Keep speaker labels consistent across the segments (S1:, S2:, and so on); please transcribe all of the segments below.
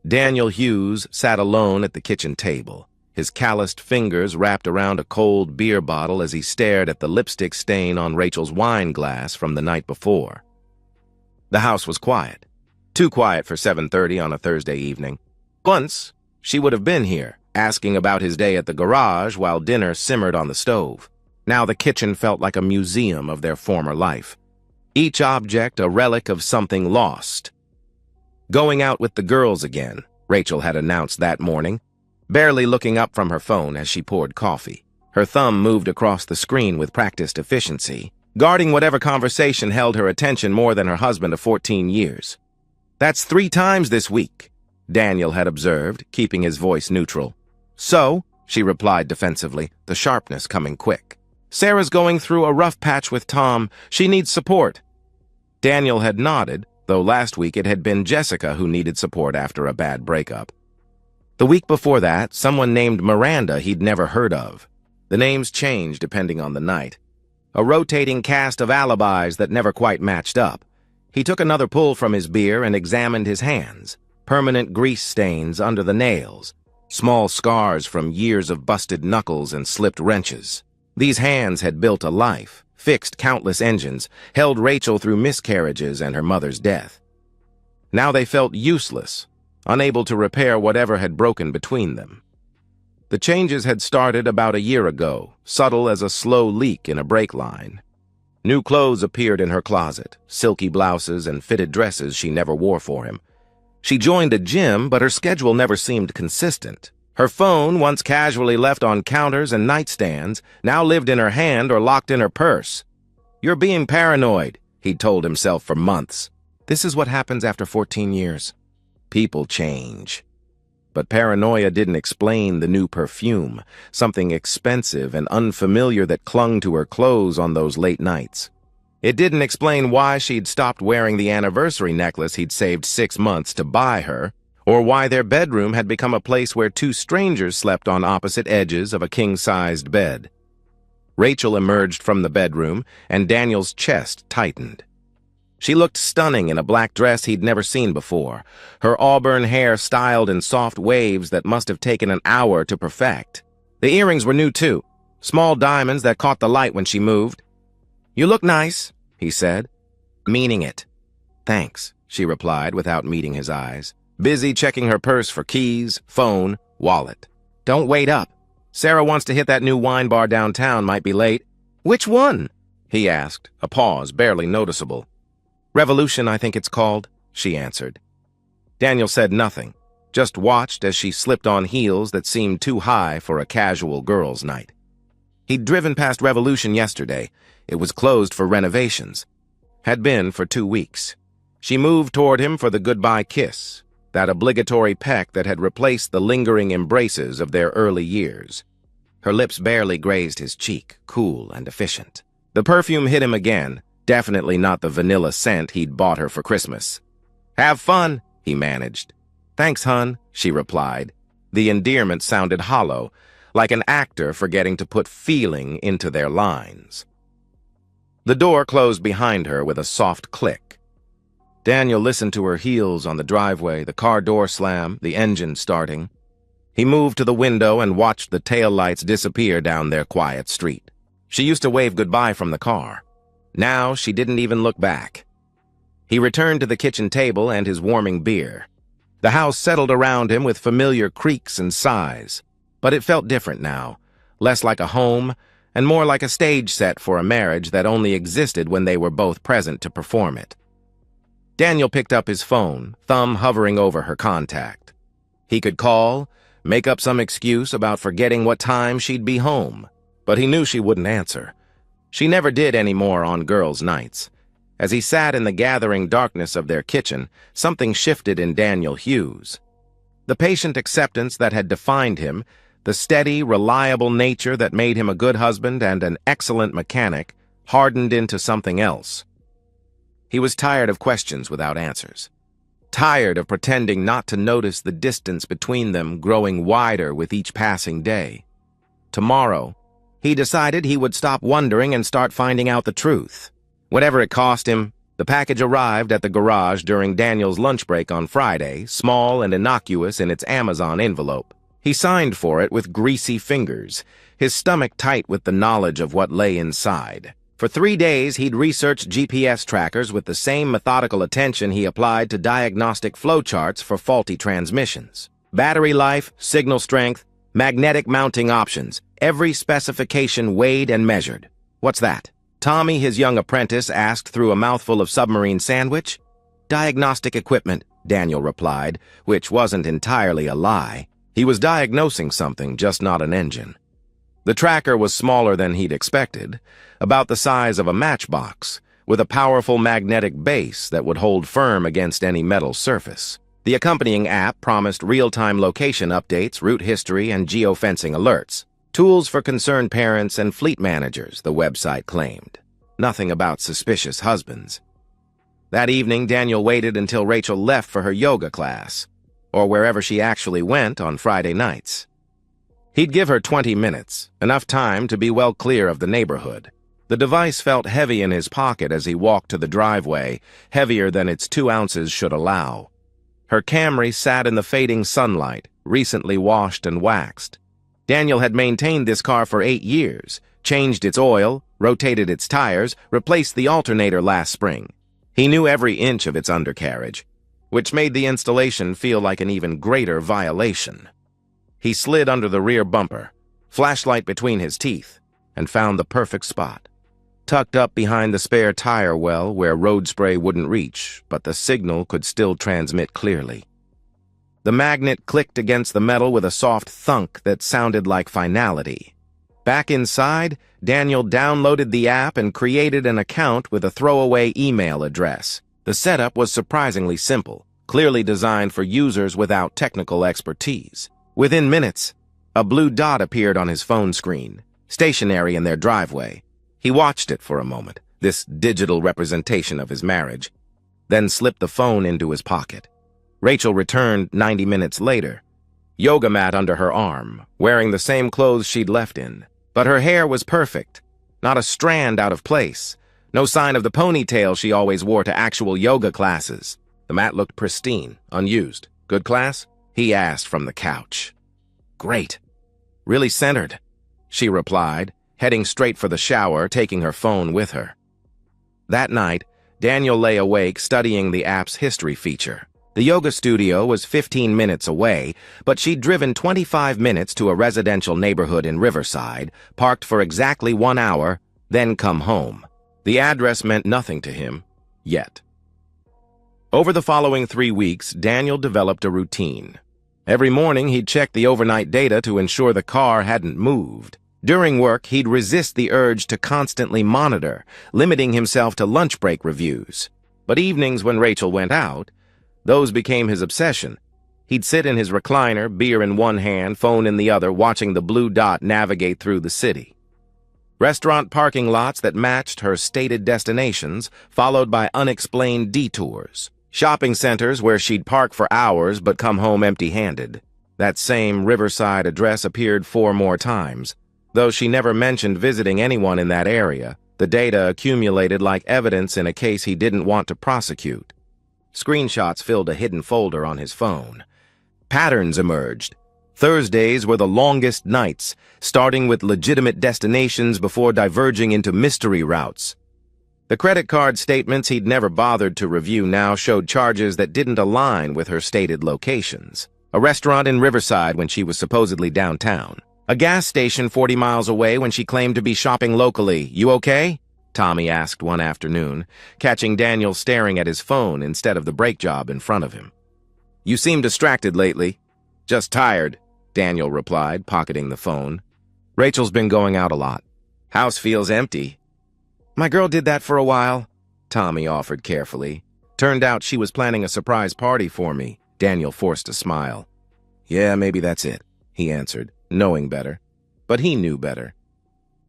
S1: Daniel Hughes sat alone at the kitchen table, his calloused fingers wrapped around a cold beer bottle as he stared at the lipstick stain on Rachel's wine glass from the night before. The house was quiet. Too quiet for 7:30 on a Thursday evening. Once, she would have been here, asking about his day at the garage while dinner simmered on the stove. Now the kitchen felt like a museum of their former life. Each object a relic of something lost. Going out with the girls again, Rachel had announced that morning, barely looking up from her phone as she poured coffee. Her thumb moved across the screen with practiced efficiency, guarding whatever conversation held her attention more than her husband of 14 years. "That's 3 times this week," Daniel had observed, keeping his voice neutral. "So," she replied defensively, the sharpness coming quick. "Sarah's going through a rough patch with Tom. She needs support." Daniel had nodded, though last week it had been Jessica who needed support after a bad breakup. The week before that, someone named Miranda he'd never heard of. The names changed depending on the night. A rotating cast of alibis that never quite matched up. He took another pull from his beer and examined his hands. Permanent grease stains under the nails. Small scars from years of busted knuckles and slipped wrenches. These hands had built a life, fixed countless engines, held Rachel through miscarriages and her mother's death. Now they felt useless, unable to repair whatever had broken between them. The changes had started about a year ago, subtle as a slow leak in a brake line. New clothes appeared in her closet, silky blouses and fitted dresses she never wore for him. She joined a gym, but her schedule never seemed consistent. Her phone, once casually left on counters and nightstands, now lived in her hand or locked in her purse. "You're being paranoid," he'd told himself for months. This is what happens after 14 years. People change. But paranoia didn't explain the new perfume, something expensive and unfamiliar that clung to her clothes on those late nights. It didn't explain why she'd stopped wearing the anniversary necklace he'd saved 6 months to buy her, or why their bedroom had become a place where 2 strangers slept on opposite edges of a king-sized bed. Rachel emerged from the bedroom, and Daniel's chest tightened. She looked stunning in a black dress he'd never seen before, her auburn hair styled in soft waves that must have taken an hour to perfect. The earrings were new too, small diamonds that caught the light when she moved. "You look nice," he said, meaning it. "Thanks," she replied without meeting his eyes, busy checking her purse for keys, phone, wallet. "Don't wait up. Sarah wants to hit that new wine bar downtown, might be late." "Which one?" he asked, a pause barely noticeable. "Revolution, I think it's called," she answered. Daniel said nothing, just watched as she slipped on heels that seemed too high for a casual girls' night. He'd driven past Revolution yesterday. It was closed for renovations. Had been for 2 weeks. She moved toward him for the goodbye kiss, that obligatory peck that had replaced the lingering embraces of their early years. Her lips barely grazed his cheek, cool and efficient. The perfume hit him again, definitely not the vanilla scent he'd bought her for Christmas. "Have fun," he managed. "Thanks, hun," she replied. The endearment sounded hollow, like an actor forgetting to put feeling into their lines. The door closed behind her with a soft click. Daniel listened to her heels on the driveway, the car door slam, the engine starting. He moved to the window and watched the taillights disappear down their quiet street. She used to wave goodbye from the car. Now she didn't even look back. He returned to the kitchen table and his warming beer. The house settled around him with familiar creaks and sighs, but it felt different now, less like a home and more like a stage set for a marriage that only existed when they were both present to perform it. Daniel picked up his phone, thumb hovering over her contact. He could call, make up some excuse about forgetting what time she'd be home, but he knew she wouldn't answer. She never did anymore on girls' nights. As he sat in the gathering darkness of their kitchen, something shifted in Daniel Hughes. The patient acceptance that had defined him, the steady, reliable nature that made him a good husband and an excellent mechanic, hardened into something else. He was tired of questions without answers. Tired of pretending not to notice the distance between them growing wider with each passing day. Tomorrow, he decided he would stop wondering and start finding out the truth. Whatever it cost him, The package arrived at the garage during Daniel's lunch break on Friday, small and innocuous in its Amazon envelope. He signed for it with greasy fingers, his stomach tight with the knowledge of what lay inside. For 3 days, he'd researched GPS trackers with the same methodical attention he applied to diagnostic flowcharts for faulty transmissions. Battery life, signal strength, magnetic mounting options, every specification weighed and measured. "What's that?" Tommy, his young apprentice, asked through a mouthful of submarine sandwich. "Diagnostic equipment," Daniel replied, which wasn't entirely a lie. He was diagnosing something, just not an engine. The tracker was smaller than he'd expected, about the size of a matchbox, with a powerful magnetic base that would hold firm against any metal surface. The accompanying app promised real-time location updates, route history, and geofencing alerts. Tools for concerned parents and fleet managers, the website claimed. Nothing about suspicious husbands. That evening, Daniel waited until Rachel left for her yoga class, or wherever she actually went on Friday nights. He'd give her 20 minutes, enough time to be well clear of the neighborhood. The device felt heavy in his pocket as he walked to the driveway, heavier than its 2 ounces should allow. Her Camry sat in the fading sunlight, recently washed and waxed. Daniel had maintained this car for 8 years, changed its oil, rotated its tires, replaced the alternator last spring. He knew every inch of its undercarriage, which made the installation feel like an even greater violation. He slid under the rear bumper, flashlight between his teeth, and found the perfect spot. Tucked up behind the spare tire well where road spray wouldn't reach, but the signal could still transmit clearly. The magnet clicked against the metal with a soft thunk that sounded like finality. Back inside, Daniel downloaded the app and created an account with a throwaway email address. The setup was surprisingly simple, clearly designed for users without technical expertise. Within minutes, a blue dot appeared on his phone screen, stationary in their driveway. He watched it for a moment, this digital representation of his marriage, then slipped the phone into his pocket. Rachel returned 90 minutes later, yoga mat under her arm, wearing the same clothes she'd left in. But her hair was perfect, not a strand out of place, no sign of the ponytail she always wore to actual yoga classes. The mat looked pristine, unused. "Good class?" he asked from the couch. "Great. Really centered," she replied, heading straight for the shower, taking her phone with her. That night, Daniel lay awake studying the app's history feature. The yoga studio was 15 minutes away, but she'd driven 25 minutes to a residential neighborhood in Riverside, parked for exactly 1 hour, then come home. The address meant nothing to him, yet. Over the following 3 weeks, Daniel developed a routine. Every morning, he'd check the overnight data to ensure the car hadn't moved. During work, he'd resist the urge to constantly monitor, limiting himself to lunch break reviews. But evenings when Rachel went out, those became his obsession. He'd sit in his recliner, beer in one hand, phone in the other, watching the blue dot navigate through the city. Restaurant parking lots that matched her stated destinations, followed by unexplained detours. Shopping centers where she'd park for hours but come home empty-handed. That same Riverside address appeared 4 more times. Though she never mentioned visiting anyone in that area, the data accumulated like evidence in a case he didn't want to prosecute. Screenshots filled a hidden folder on his phone. Patterns emerged. Thursdays were the longest nights, starting with legitimate destinations before diverging into mystery routes. The credit card statements he'd never bothered to review now showed charges that didn't align with her stated locations. A restaurant in Riverside when she was supposedly downtown. A gas station 40 miles away when she claimed to be shopping locally. "You okay?" Tommy asked one afternoon, catching Daniel staring at his phone instead of the brake job in front of him. "You seem distracted lately." "Just tired," Daniel replied, pocketing the phone. "Rachel's been going out a lot. House feels empty." "My girl did that for a while," Tommy offered carefully. "Turned out she was planning a surprise party for me." Daniel forced a smile. "Yeah, maybe that's it," he answered, knowing better. But he knew better.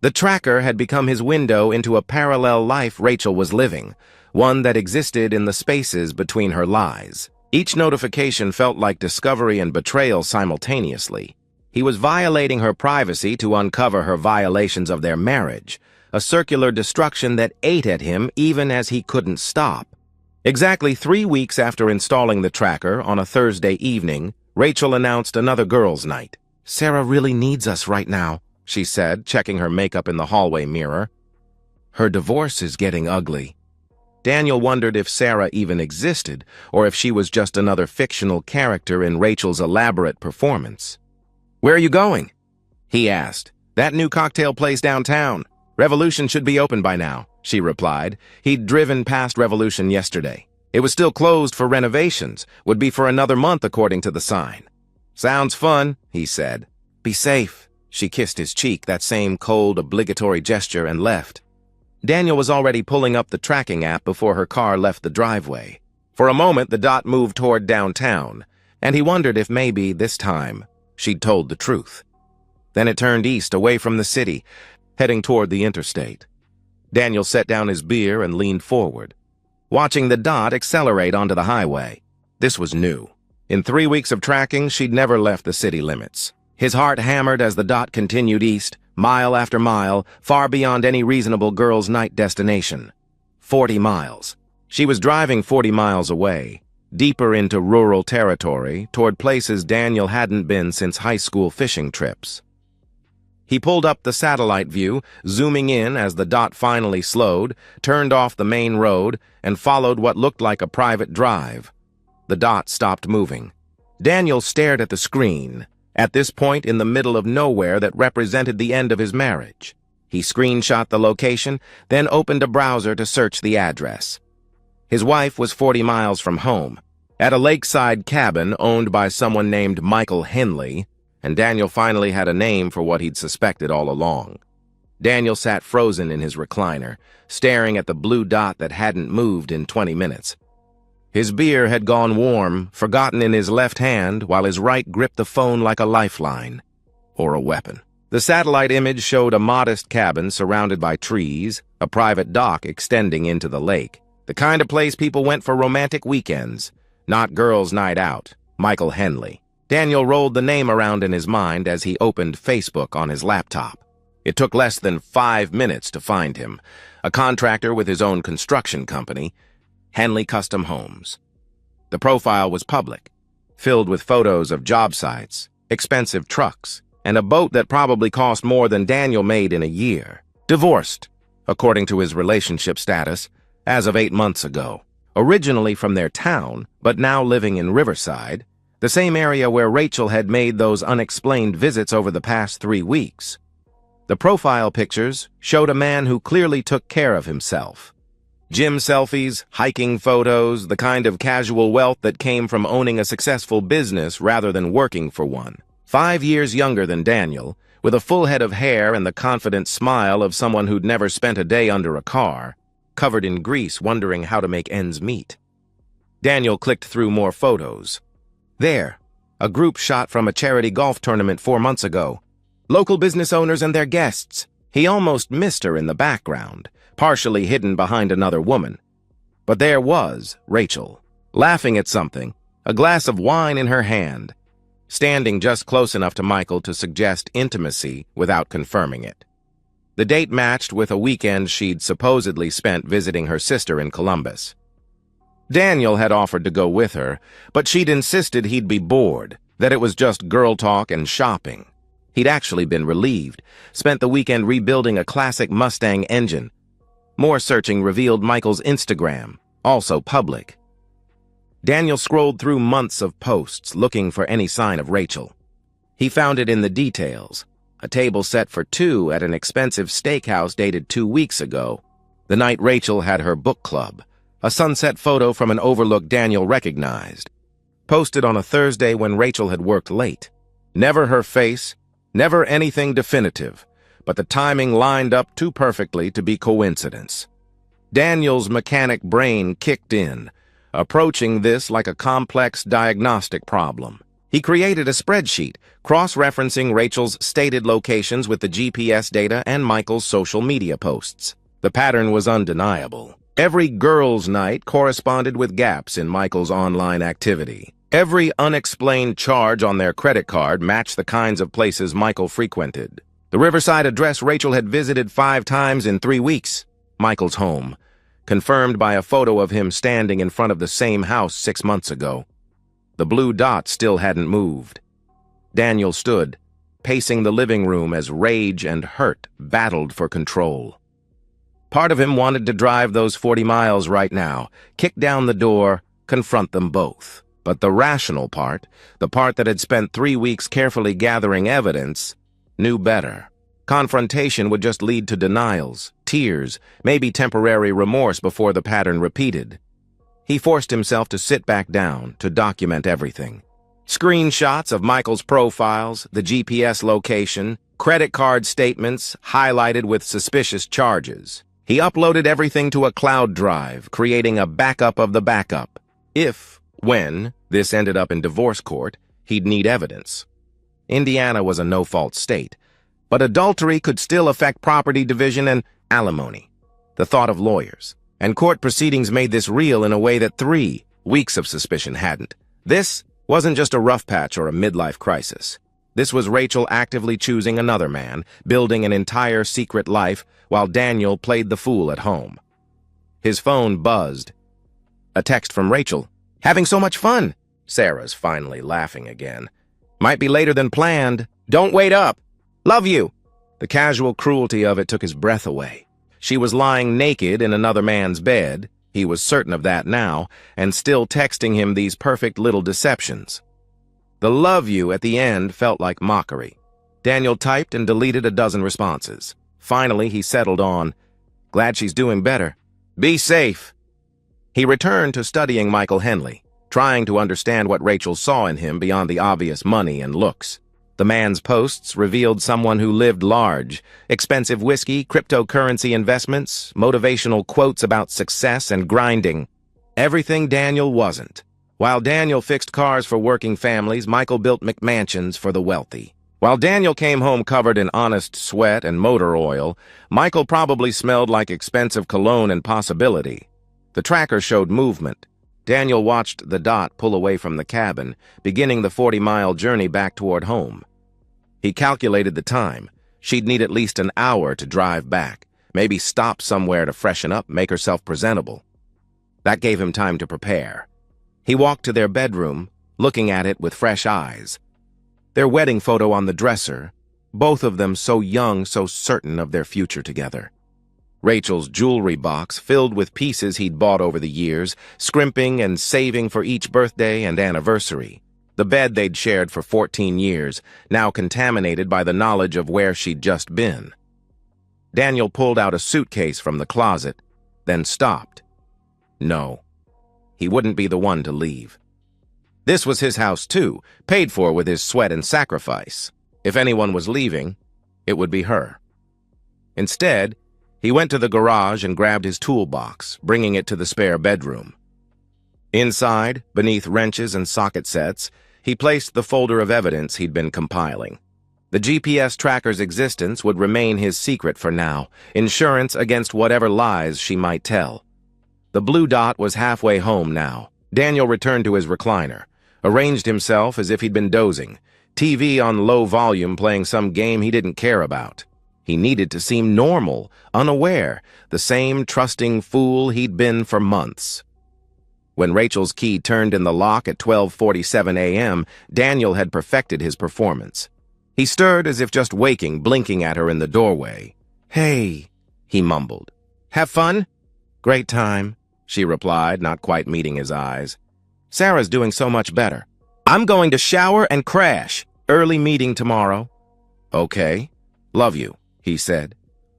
S1: The tracker had become his window into a parallel life Rachel was living, one that existed in the spaces between her lies. Each notification felt like discovery and betrayal simultaneously. He was violating her privacy to uncover her violations of their marriage, a circular destruction that ate at him even as he couldn't stop. Exactly 3 weeks after installing the tracker on a Thursday evening, Rachel announced another girls' night. "Sarah really needs us right now," she said, checking her makeup in the hallway mirror. Her divorce is getting ugly. Daniel wondered if Sarah even existed, or if she was just another fictional character in Rachel's elaborate performance. "Where are you going?" he asked. "That new cocktail place downtown. Revolution should be open by now," she replied. He'd driven past Revolution yesterday. It was still closed for renovations, would be for another month according to the sign. "Sounds fun," he said. "Be safe." She kissed his cheek, that same cold, obligatory gesture, and left. Daniel was already pulling up the tracking app before her car left the driveway. For a moment, the dot moved toward downtown, and he wondered if maybe, this time, she'd told the truth. Then it turned east, away from the city, heading toward the interstate. Daniel set down his beer and leaned forward, watching the dot accelerate onto the highway. This was new. In 3 weeks of tracking, she'd never left the city limits. His heart hammered as the dot continued east, mile after mile, far beyond any reasonable girls' night destination. 40 miles. She was driving 40 miles away, deeper into rural territory, toward places Daniel hadn't been since high school fishing trips. He pulled up the satellite view, zooming in as the dot finally slowed, turned off the main road, and followed what looked like a private drive. The dot stopped moving. Daniel stared at the screen, at this point in the middle of nowhere that represented the end of his marriage. He screenshot the location, then opened a browser to search the address. His wife was 40 miles from home, at a lakeside cabin owned by someone named Michael Henley, and Daniel finally had a name for what he'd suspected all along. Daniel sat frozen in his recliner, staring at the blue dot that hadn't moved in 20 minutes. His beer had gone warm, forgotten in his left hand, while his right gripped the phone like a lifeline, or a weapon. The satellite image showed a modest cabin surrounded by trees, a private dock extending into the lake. The kind of place people went for romantic weekends, not girls' night out. Michael Henley. Daniel rolled the name around in his mind as he opened Facebook on his laptop. It took less than 5 minutes to find him, a contractor with his own construction company, Henley Custom Homes. The profile was public, filled with photos of job sites, expensive trucks, and a boat that probably cost more than Daniel made in a year. Divorced, according to his relationship status, as of 8 months ago. Originally from their town, but now living in Riverside, the same area where Rachel had made those unexplained visits over the past 3 weeks. The profile pictures showed a man who clearly took care of himself. Gym selfies, hiking photos, the kind of casual wealth that came from owning a successful business rather than working for one. 5 years younger than Daniel, with a full head of hair and the confident smile of someone who'd never spent a day under a car, covered in grease wondering how to make ends meet. Daniel clicked through more photos. There, a group shot from a charity golf tournament 4 months ago. Local business owners and their guests. He almost missed her in the background, partially hidden behind another woman. But there was Rachel, laughing at something, a glass of wine in her hand, standing just close enough to Michael to suggest intimacy without confirming it. The date matched with a weekend she'd supposedly spent visiting her sister in Columbus. Daniel had offered to go with her, but she'd insisted he'd be bored, that it was just girl talk and shopping. He'd actually been relieved, spent the weekend rebuilding a classic Mustang engine. More searching revealed Michael's Instagram, also public. Daniel scrolled through months of posts looking for any sign of Rachel. He found it in the details, a table set for 2 at an expensive steakhouse dated 2 weeks ago, the night Rachel had her book club, a sunset photo from an overlook Daniel recognized, posted on a Thursday when Rachel had worked late. Never her face, never anything definitive, but the timing lined up too perfectly to be coincidence. Daniel's mechanic brain kicked in, approaching this like a complex diagnostic problem. He created a spreadsheet, cross-referencing Rachel's stated locations with the GPS data and Michael's social media posts. The pattern was undeniable. Every girls' night corresponded with gaps in Michael's online activity. Every unexplained charge on their credit card matched the kinds of places Michael frequented. The Riverside address Rachel had visited 5 times in 3 weeks. Michael's home, confirmed by a photo of him standing in front of the same house 6 months ago. The blue dot still hadn't moved. Daniel stood, pacing the living room as rage and hurt battled for control. Part of him wanted to drive those 40 miles right now, kick down the door, confront them both. But the rational part, the part that had spent 3 weeks carefully gathering evidence, knew better. Confrontation would just lead to denials, tears, maybe temporary remorse before the pattern repeated. He forced himself to sit back down, to document everything. Screenshots of Michael's profiles, the GPS location, credit card statements highlighted with suspicious charges. He uploaded everything to a cloud drive, creating a backup of the backup. When this ended up in divorce court, he'd need evidence. Indiana was a no-fault state, but adultery could still affect property division and alimony. The thought of lawyers and court proceedings made this real in a way that 3 weeks of suspicion hadn't. This wasn't just a rough patch or a midlife crisis. This was Rachel actively choosing another man, building an entire secret life, while Daniel played the fool at home. His phone buzzed. A text from Rachel. "Having so much fun." Sarah's finally laughing again. "Might be later than planned. Don't wait up. Love you." The casual cruelty of it took his breath away. She was lying naked in another man's bed, he was certain of that now, and still texting him these perfect little deceptions. The "love you" at the end felt like mockery. Daniel typed and deleted a dozen responses. Finally, he settled on, "Glad she's doing better. Be safe." He returned to studying Michael Henley, trying to understand what Rachel saw in him beyond the obvious money and looks. The man's posts revealed someone who lived large: expensive whiskey, cryptocurrency investments, motivational quotes about success and grinding. Everything Daniel wasn't. While Daniel fixed cars for working families, Michael built McMansions for the wealthy. While Daniel came home covered in honest sweat and motor oil, Michael probably smelled like expensive cologne and possibility. The tracker showed movement. Daniel watched the dot pull away from the cabin, beginning the 40-mile journey back toward home. He calculated the time. She'd need at least an hour to drive back, maybe stop somewhere to freshen up, make herself presentable. That gave him time to prepare. He walked to their bedroom, looking at it with fresh eyes. Their wedding photo on the dresser, both of them so young, so certain of their future together. Rachel's jewelry box filled with pieces he'd bought over the years, scrimping and saving for each birthday and anniversary. The bed they'd shared for 14 years, now contaminated by the knowledge of where she'd just been. Daniel pulled out a suitcase from the closet, then stopped. No, he wouldn't be the one to leave. This was his house too, paid for with his sweat and sacrifice. If anyone was leaving, it would be her. Instead, he went to the garage and grabbed his toolbox, bringing it to the spare bedroom. Inside, beneath wrenches and socket sets, he placed the folder of evidence he'd been compiling. The GPS tracker's existence would remain his secret for now, insurance against whatever lies she might tell. The blue dot was halfway home now. Daniel returned to his recliner, arranged himself as if he'd been dozing, TV on low volume playing some game he didn't care about. He needed to seem normal, unaware, the same trusting fool he'd been for months. When Rachel's key turned in the lock at 12:47 a.m., Daniel had perfected his performance. He stirred as if just waking, blinking at her in the doorway. "Hey," he mumbled. "Have fun?" "Great time," she replied, not quite meeting his eyes. "Sarah's doing so much better. I'm going to shower and crash. Early meeting tomorrow." "Okay. Love you," he said.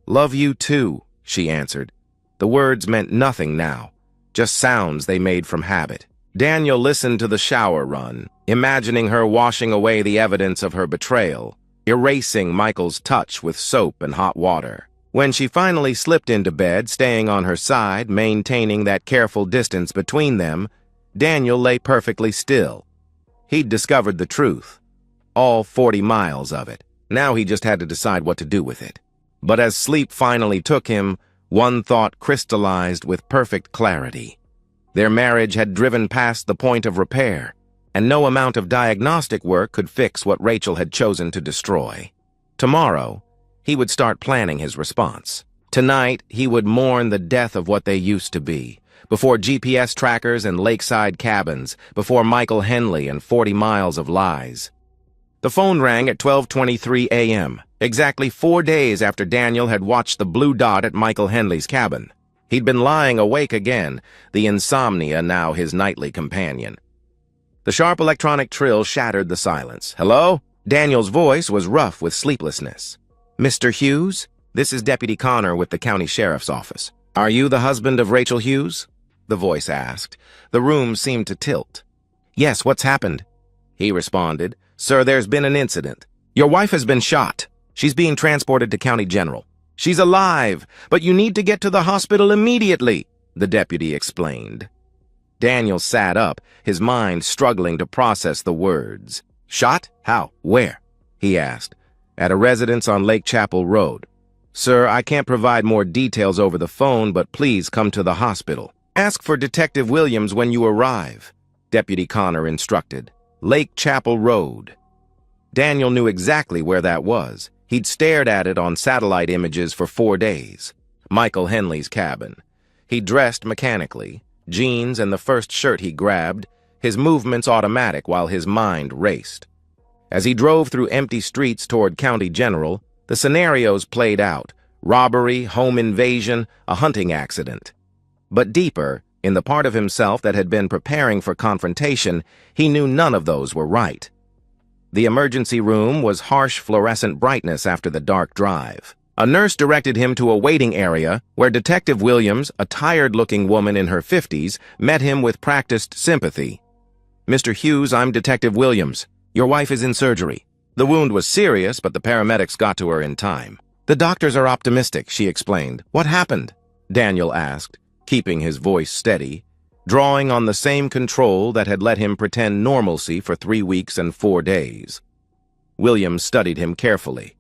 S1: "Love you too," she answered. The words meant nothing now, just sounds they made from habit. Daniel listened to the shower run, imagining her washing away the evidence of her betrayal, erasing Michael's touch with soap and hot water. When she finally slipped into bed, staying on her side, maintaining that careful distance between them, Daniel lay perfectly still. He'd discovered the truth, all 40 miles of it. Now he just had to decide what to do with it. But as sleep finally took him, one thought crystallized with perfect clarity. Their marriage had driven past the point of repair, and no amount of diagnostic work could fix what Rachel had chosen to destroy. Tomorrow, he would start planning his response. Tonight, he would mourn the death of what they used to be. Before GPS trackers and lakeside cabins, before Michael Henley and 40 miles of lies. The phone rang at 12:23 a.m., exactly 4 days after Daniel had watched the blue dot at Michael Henley's cabin. He'd been lying awake again, the insomnia now his nightly companion. The sharp electronic trill shattered the silence. "Hello?" Daniel's voice was rough with sleeplessness. "Mr. Hughes? This is Deputy Connor with the County Sheriff's Office. Are you the husband of Rachel Hughes?" the voice asked. The room seemed to tilt. "Yes, what's happened?" he responded. "Sir, there's been an incident. Your wife has been shot. She's being transported to County General. She's alive, but you need to get to the hospital immediately," the deputy explained. Daniel sat up, his mind struggling to process the words. "Shot? How? Where?" he asked. "At a residence on Lake Chapel Road. Sir, I can't provide more details over the phone, but please come to the hospital. Ask for Detective Williams when you arrive," Deputy Connor instructed. Lake Chapel Road. Daniel knew exactly where that was. He'd stared at it on satellite images for 4 days. Michael Henley's cabin. He dressed mechanically, jeans and the first shirt he grabbed, his movements automatic while his mind raced. As he drove through empty streets toward County General, the scenarios played out: robbery, home invasion, a hunting accident. But deeper, in the part of himself that had been preparing for confrontation, he knew none of those were right. The emergency room was harsh fluorescent brightness after the dark drive. A nurse directed him to a waiting area where Detective Williams, a tired-looking woman in her 50s, met him with practiced sympathy. "Mr. Hughes, I'm Detective Williams. Your wife is in surgery." The wound was serious, but the paramedics got to her in time. "The doctors are optimistic," she explained. "What happened?" Daniel asked, keeping his voice steady, drawing on the same control that had let him pretend normalcy for 3 weeks and 4 days. Williams studied him carefully.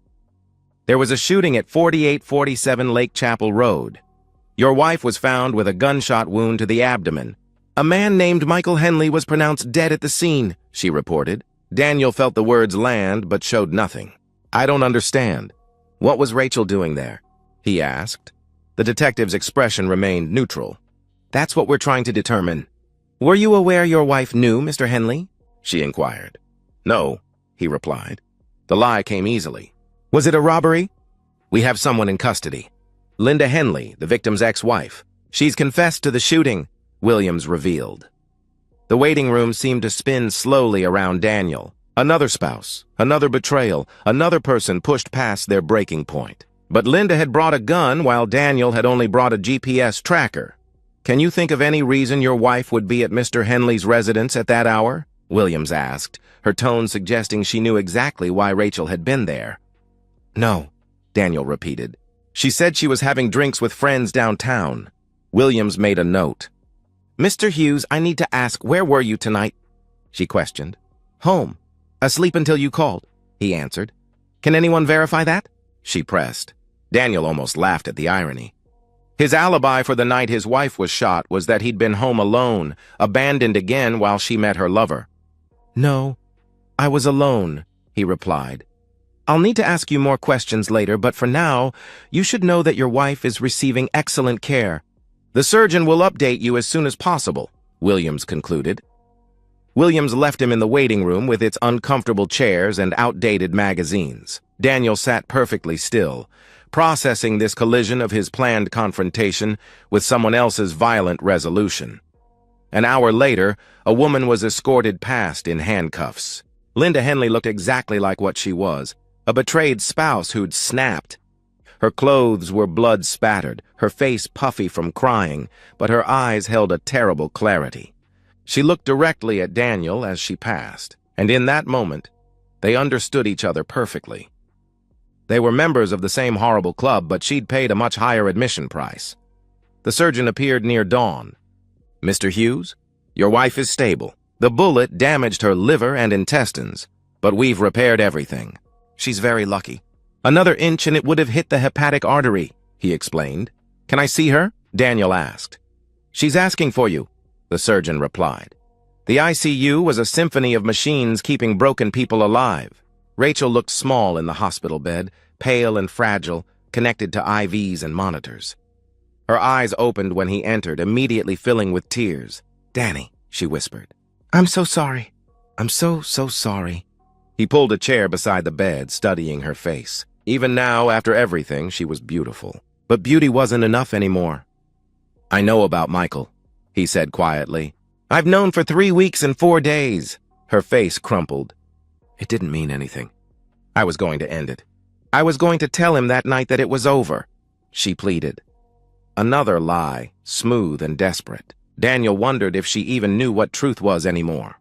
S1: "There was a shooting at 4847 Lake Chapel Road. Your wife was found with a gunshot wound to the abdomen. A man named Michael Henley was pronounced dead at the scene," she reported. Daniel felt the words land but showed nothing. "I don't understand. What was Rachel doing there?" he asked. The detective's expression remained neutral. "That's what we're trying to determine." "Were you aware your wife knew Mr. Henley?" she inquired. "No," he replied. The lie came easily. "Was it a robbery?" "We have someone in custody. Linda Henley, the victim's ex-wife. She's confessed to the shooting," Williams revealed. The waiting room seemed to spin slowly around Daniel. Another spouse, another betrayal, another person pushed past their breaking point. But Linda had brought a gun while Daniel had only brought a GPS tracker. "Can you think of any reason your wife would be at Mr. Henley's residence at that hour?" Williams asked, her tone suggesting she knew exactly why Rachel had been there. "No," Daniel repeated. "She said she was having drinks with friends downtown." Williams made a note. "Mr. Hughes, I need to ask, where were you tonight?" she questioned. "Home. Asleep until you called," he answered. "Can anyone verify that?" she pressed. Daniel almost laughed at the irony. His alibi for the night his wife was shot was that he'd been home alone, abandoned again while she met her lover. "No, I was alone," he replied. "I'll need to ask you more questions later, but for now, you should know that your wife is receiving excellent care. The surgeon will update you as soon as possible," Williams concluded. Williams left him in the waiting room with its uncomfortable chairs and outdated magazines. Daniel sat perfectly still, processing this collision of his planned confrontation with someone else's violent resolution. An hour later, a woman was escorted past in handcuffs. Linda Henley looked exactly like what she was, a betrayed spouse who'd snapped. Her clothes were blood-spattered, her face puffy from crying, but her eyes held a terrible clarity. She looked directly at Daniel as she passed, and in that moment, they understood each other perfectly. They were members of the same horrible club, but she'd paid a much higher admission price. The surgeon appeared near dawn. "Mr. Hughes, your wife is stable. The bullet damaged her liver and intestines, but we've repaired everything. She's very lucky. Another inch and it would have hit the hepatic artery," he explained. "Can I see her?" Daniel asked. "She's asking for you," the surgeon replied. The ICU was a symphony of machines keeping broken people alive. Rachel looked small in the hospital bed, pale and fragile, connected to IVs and monitors. Her eyes opened when he entered, immediately filling with tears. "Danny," she whispered. "I'm so sorry. I'm so sorry." He pulled a chair beside the bed, studying her face. Even now, after everything, she was beautiful. But beauty wasn't enough anymore. "I know about Michael," he said quietly. "I've known for 3 weeks and 4 days." Her face crumpled. "It didn't mean anything. I was going to end it. I was going to tell him that night that it was over," she pleaded. Another lie, smooth and desperate. Daniel wondered if she even knew what truth was anymore.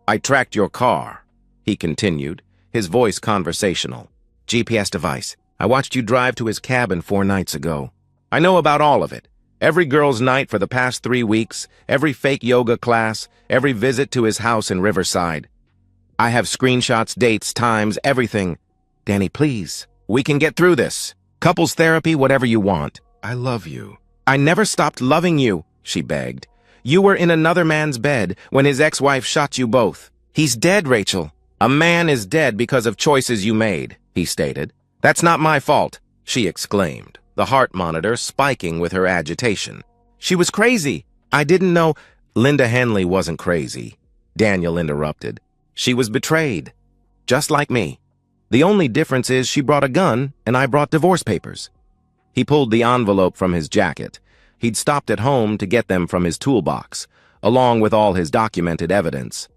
S1: "I tracked your car," he continued, his voice conversational. "GPS device. I watched you drive to his cabin 4 nights ago. I know about all of it. Every girl's night for the past 3 weeks, every fake yoga class, every visit to his house in Riverside. I have screenshots, dates, times, everything. Danny, please. We can get through this. Couples therapy, whatever you want. I love you." "I never stopped loving you," she begged. "You were in another man's bed when his ex-wife shot you both. He's dead, Rachel." "A man is dead because of choices you made," he stated. "That's not my fault," she exclaimed, the heart monitor spiking with her agitation. "She was crazy. I didn't know—" "Linda Henley wasn't crazy," Daniel interrupted. "She was betrayed. Just like me. The only difference is she brought a gun and I brought divorce papers." He pulled the envelope from his jacket. He'd stopped at home to get them from his toolbox, along with all his documented evidence.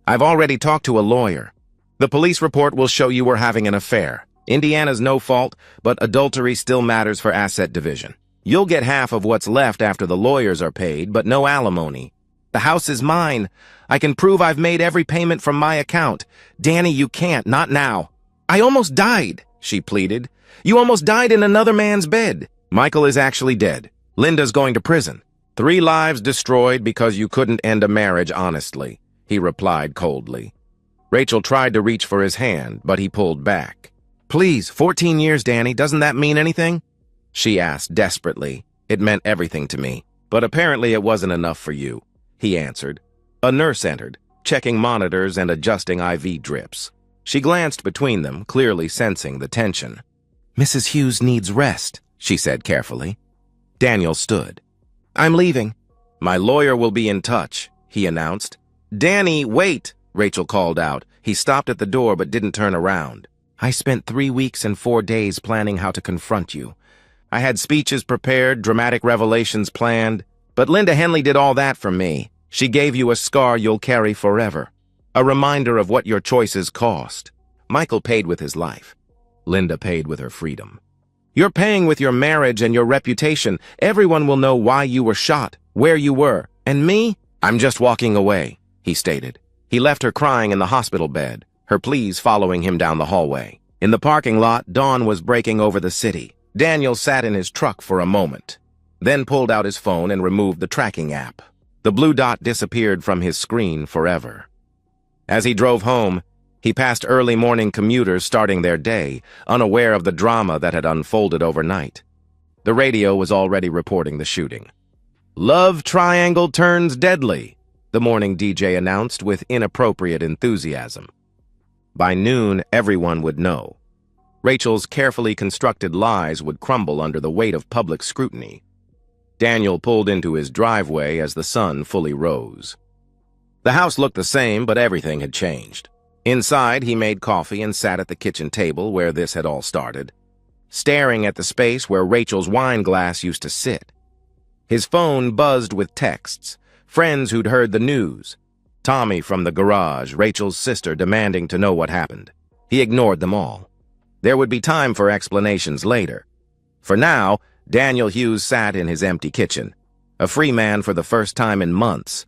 S1: "I've already talked to a lawyer. The police report will show you were having an affair. Indiana's no fault, but adultery still matters for asset division. You'll get half of what's left after the lawyers are paid, but no alimony. The house is mine. I can prove I've made every payment from my account. Danny, you can't, not now." "I almost died," she pleaded. "You almost died in another man's bed." "Michael is actually dead. Linda's going to prison. 3 lives destroyed because you couldn't end a marriage honestly," he replied coldly. Rachel tried to reach for his hand, but he pulled back. "Please, 14 years, Danny, doesn't that mean anything?" she asked desperately. "It meant everything to me, but apparently it wasn't enough for you," he answered. A nurse entered, checking monitors and adjusting IV drips. She glanced between them, clearly sensing the tension. "Mrs. Hughes needs rest," she said carefully. Daniel stood. "I'm leaving." "My lawyer will be in touch," he announced. "Danny, wait," Rachel called out. He stopped at the door but didn't turn around. "I spent 3 weeks and 4 days planning how to confront you. I had speeches prepared, dramatic revelations planned, but Linda Henley did all that for me. She gave you a scar you'll carry forever, a reminder of what your choices cost. Michael paid with his life. Linda paid with her freedom. You're paying with your marriage and your reputation. Everyone will know why you were shot, where you were. And me? I'm just walking away," he stated. He left her crying in the hospital bed, her pleas following him down the hallway. In the parking lot, dawn was breaking over the city. Daniel sat in his truck for a moment, then pulled out his phone and removed the tracking app. The blue dot disappeared from his screen forever. As he drove home, he passed early morning commuters starting their day, unaware of the drama that had unfolded overnight. The radio was already reporting the shooting. "Love triangle turns deadly," the morning DJ announced with inappropriate enthusiasm. By noon, everyone would know. Rachel's carefully constructed lies would crumble under the weight of public scrutiny. Daniel pulled into his driveway as the sun fully rose. The house looked the same, but everything had changed. Inside, he made coffee and sat at the kitchen table where this had all started, staring at the space where Rachel's wine glass used to sit. His phone buzzed with texts, friends who'd heard the news. Tommy from the garage, Rachel's sister demanding to know what happened. He ignored them all. There would be time for explanations later. For now, Daniel Hughes sat in his empty kitchen, a free man for the first time in months.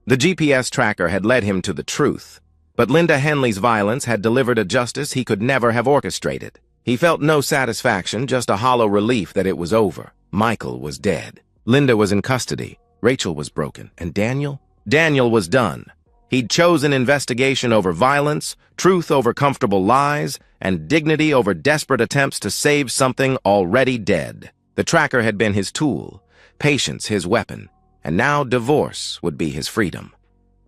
S1: The GPS tracker had led him to the truth, but Linda Henley's violence had delivered a justice he could never have orchestrated. He felt no satisfaction, just a hollow relief that it was over. Michael was dead. Linda was in custody. Rachel was broken. And Daniel? Daniel was done. He'd chosen investigation over violence, truth over comfortable lies, and dignity over desperate attempts to save something already dead. The tracker had been his tool, patience his weapon, and now divorce would be his freedom.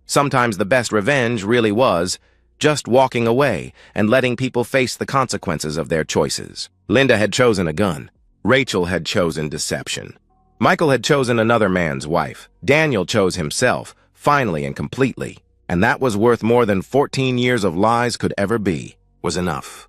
S1: Sometimes the best revenge really was just walking away and letting people face the consequences of their choices. Linda had chosen a gun. Rachel had chosen deception. Michael had chosen another man's wife. Daniel chose himself, finally and completely. And that was worth more than 14 years of lies could ever be, was enough.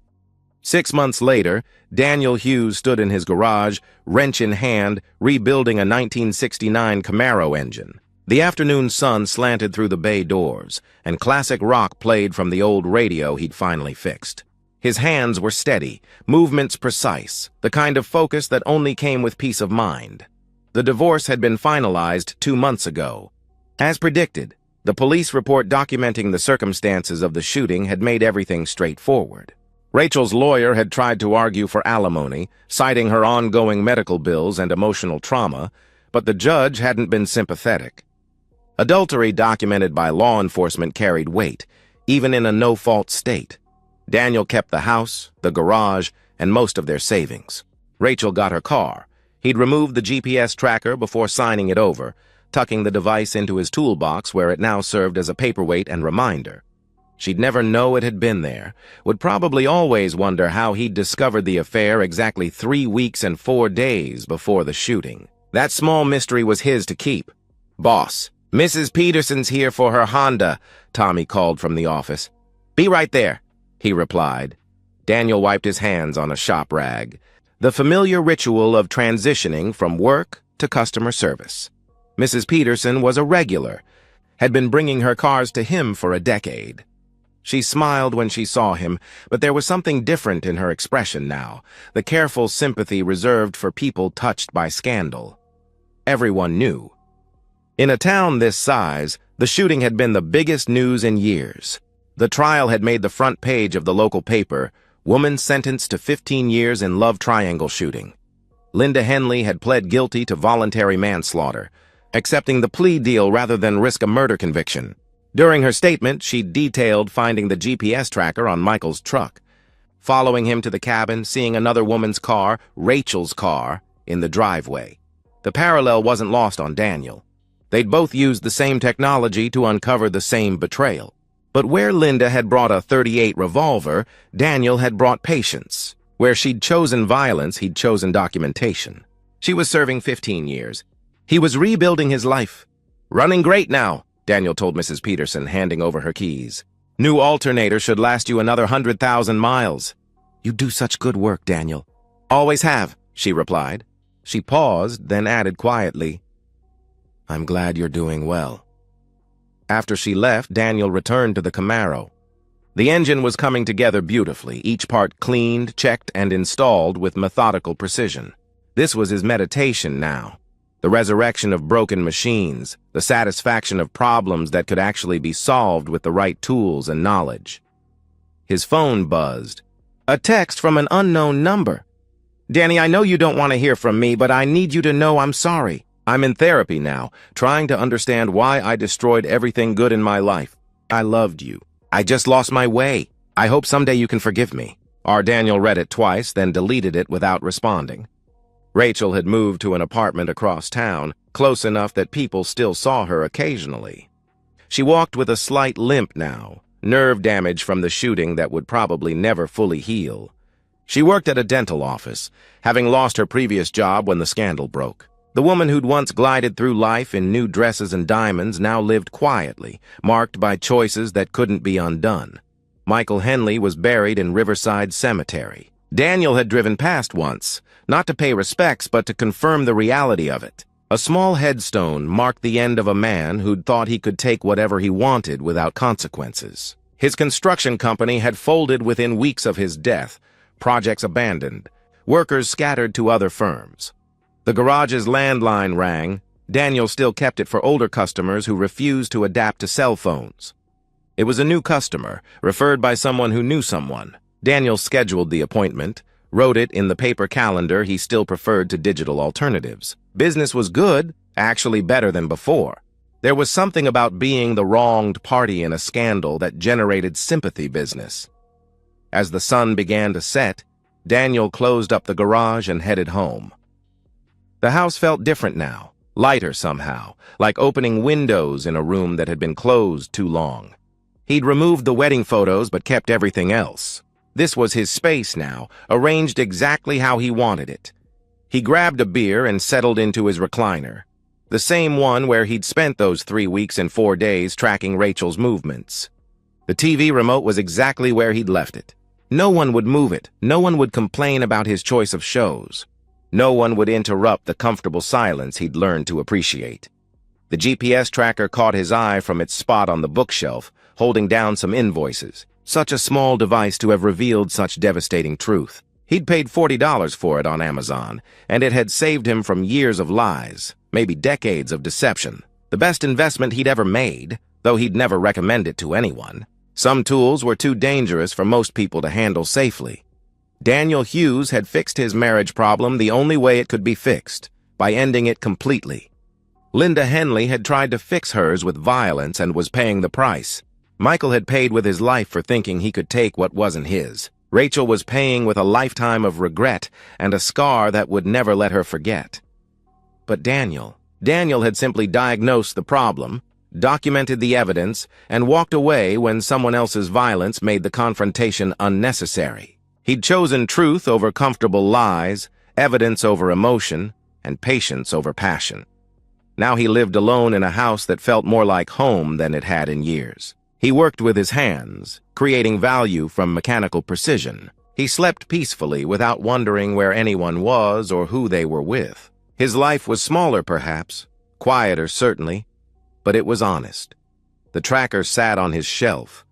S1: 6 months later, Daniel Hughes stood in his garage, wrench in hand, rebuilding a 1969 Camaro engine. The afternoon sun slanted through the bay doors, and classic rock played from the old radio he'd finally fixed. His hands were steady, movements precise, the kind of focus that only came with peace of mind. The divorce had been finalized 2 months ago. As predicted, the police report documenting the circumstances of the shooting had made everything straightforward. Rachel's lawyer had tried to argue for alimony, citing her ongoing medical bills and emotional trauma, but the judge hadn't been sympathetic. Adultery documented by law enforcement carried weight, even in a no-fault state. Daniel kept the house, the garage, and most of their savings. Rachel got her car. He'd removed the GPS tracker before signing it over, tucking the device into his toolbox where it now served as a paperweight and reminder. She'd never know it had been there, would probably always wonder how he'd discovered the affair exactly 3 weeks and 4 days before the shooting. That small mystery was his to keep. "Boss, Mrs. Peterson's here for her Honda," Tommy called from the office. "Be right there," he replied. Daniel wiped his hands on a shop rag. The familiar ritual of transitioning from work to customer service. Mrs. Peterson was a regular, had been bringing her cars to him for a decade. She smiled when she saw him, but there was something different in her expression now, the careful sympathy reserved for people touched by scandal. Everyone knew. In a town this size, the shooting had been the biggest news in years. The trial had made the front page of the local paper, woman sentenced to 15 years in love triangle shooting. Linda Henley had pled guilty to voluntary manslaughter, accepting the plea deal rather than risk a murder conviction. During her statement, she detailed finding the GPS tracker on Michael's truck, following him to the cabin, seeing another woman's car, Rachel's car, in the driveway. The parallel wasn't lost on Daniel. They'd both used the same technology to uncover the same betrayal. But where Linda had brought a .38 revolver, Daniel had brought patience. Where she'd chosen violence, he'd chosen documentation. She was serving 15 years. He was rebuilding his life. "Running great now," Daniel told Mrs. Peterson, handing over her keys. "New alternator should last you another 100,000 miles. "You do such good work, Daniel." "Always have," she replied. She paused, then added quietly, "I'm glad you're doing well." After she left, Daniel returned to the Camaro. The engine was coming together beautifully, each part cleaned, checked, and installed with methodical precision. This was his meditation now. The resurrection of broken machines, the satisfaction of problems that could actually be solved with the right tools and knowledge. His phone buzzed. A text from an unknown number. "Danny, I know you don't want to hear from me, but I need you to know I'm sorry. I'm in therapy now, trying to understand why I destroyed everything good in my life. I loved you. I just lost my way. I hope someday you can forgive me." Our Daniel read it twice, then deleted it without responding. Rachel had moved to an apartment across town, close enough that people still saw her occasionally. She walked with a slight limp now, nerve damage from the shooting that would probably never fully heal. She worked at a dental office, having lost her previous job when the scandal broke. The woman who'd once glided through life in new dresses and diamonds now lived quietly, marked by choices that couldn't be undone. Michael Henley was buried in Riverside Cemetery. Daniel had driven past once, not to pay respects but to confirm the reality of it. A small headstone marked the end of a man who'd thought he could take whatever he wanted without consequences. His construction company had folded within weeks of his death, projects abandoned, workers scattered to other firms. The garage's landline rang. Daniel still kept it for older customers who refused to adapt to cell phones. It was a new customer, referred by someone who knew someone. Daniel scheduled the appointment, wrote it in the paper calendar he still preferred to digital alternatives. Business was good, actually better than before. There was something about being the wronged party in a scandal that generated sympathy business. As the sun began to set, Daniel closed up the garage and headed home. The house felt different now, lighter somehow, like opening windows in a room that had been closed too long. He'd removed the wedding photos but kept everything else. This was his space now, arranged exactly how he wanted it. He grabbed a beer and settled into his recliner, the same one where he'd spent those 3 weeks and 4 days tracking Rachel's movements. The TV remote was exactly where he'd left it. No one would move it. No one would complain about his choice of shows. No one would interrupt the comfortable silence he'd learned to appreciate. The GPS tracker caught his eye from its spot on the bookshelf, holding down some invoices. Such a small device to have revealed such devastating truth. He'd paid $40 for it on Amazon, and it had saved him from years of lies, maybe decades of deception. The best investment he'd ever made, though he'd never recommend it to anyone. Some tools were too dangerous for most people to handle safely. Daniel Hughes had fixed his marriage problem the only way it could be fixed, by ending it completely. Linda Henley had tried to fix hers with violence and was paying the price. Michael had paid with his life for thinking he could take what wasn't his. Rachel was paying with a lifetime of regret and a scar that would never let her forget. But Daniel had simply diagnosed the problem, documented the evidence, and walked away when someone else's violence made the confrontation unnecessary. He'd chosen truth over comfortable lies, evidence over emotion, and patience over passion. Now he lived alone in a house that felt more like home than it had in years. He worked with his hands, creating value from mechanical precision. He slept peacefully without wondering where anyone was or who they were with. His life was smaller, perhaps, quieter, certainly, but it was honest. The tracker sat on his shelf,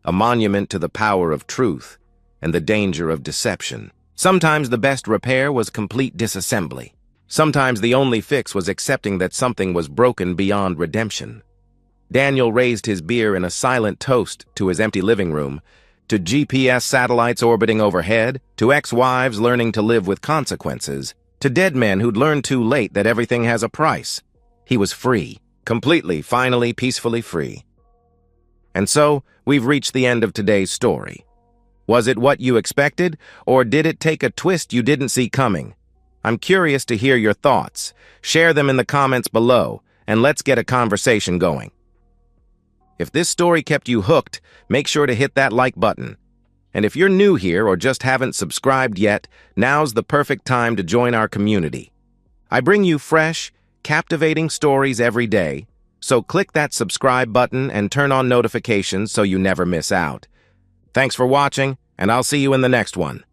S1: a monument to the power of truth and the danger of deception. Sometimes the best repair was complete disassembly. Sometimes the only fix was accepting that something was broken beyond redemption. Daniel raised his beer in a silent toast to his empty living room, to GPS satellites orbiting overhead, to ex-wives learning to live with consequences, to dead men who'd learned too late that everything has a price. He was free, completely, finally, peacefully free. And so, we've reached the end of today's story. Was it what you expected, or did it take a twist you didn't see coming? I'm curious to hear your thoughts. Share them in the comments below, and let's get a conversation going. If this story kept you hooked, make sure to hit that like button. And if you're new here or just haven't subscribed yet, now's the perfect time to join our community. I bring you fresh, captivating stories every day, so click that subscribe button and turn on notifications so you never miss out. Thanks for watching, and I'll see you in the next one.